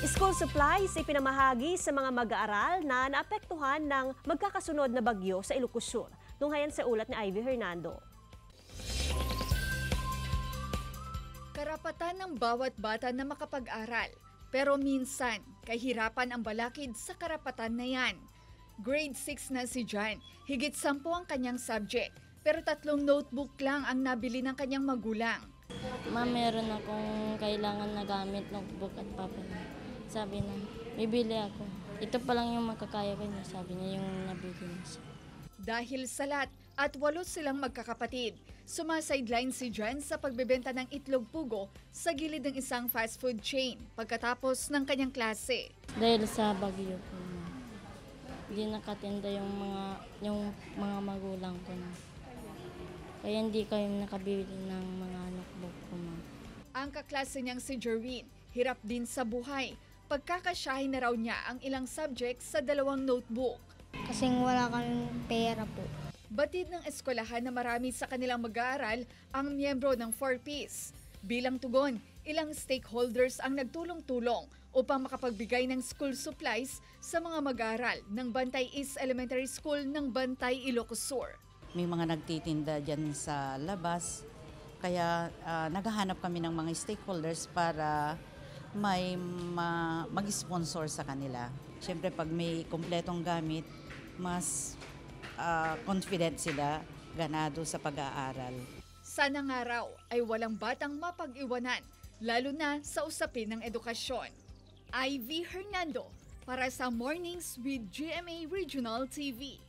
School supplies ipinamahagi sa mga mag-aaral na naapektuhan ng magkakasunod na bagyo sa Ilocos Sur. Tunghayan sa ulat ni Ivy Hernando. Karapatan ng bawat bata na makapag-aral, pero minsan kahirapan ang balakid sa karapatan na yan. Grade 6 na si John, higit 10 ang kanyang subject, pero 3 notebook lang ang nabili ng kanyang magulang. Ma'am, meron akong kailangan na gamit, notebook at papel. Sabi na, bibili ako. Ito pa lang yung makakaya ko niya, sabi niya yung nabili niya. Dahil salat at 8 silang magkakapatid, sumasideline si John sa pagbebenta ng itlog pugo sa gilid ng isang fast food chain pagkatapos ng kanyang klase. Dahil sa bagyo po, ma'am. Hindi nakatinda yung mga magulang ko na. Kaya hindi kayo nakabili ng mga notebook ko, ma'am. Ang kaklase niyang si Jerwin, hirap din sa buhay. Pagkakasyahin na raw niya ang ilang subjects sa 2 notebook. Kasing wala kaming pera po. Batid ng eskwelahan na marami sa kanilang mag-aaral ang miyembro ng 4Ps. Bilang tugon, ilang stakeholders ang nagtulong-tulong upang makapagbigay ng school supplies sa mga mag-aaral ng Bantay East Elementary School ng Bantay, Ilocos Sur. May mga nagtitinda dyan sa labas, kaya naghahanap kami ng mga stakeholders para may mag-sponsor sa kanila. Siyempre pag may kumpletong gamit, mas confident sila, ganado sa pag-aaral. Sana nga raw ay walang batang mapag-iwanan, lalo na sa usapin ng edukasyon. Ivy Hernando para sa Mornings with GMA Regional TV.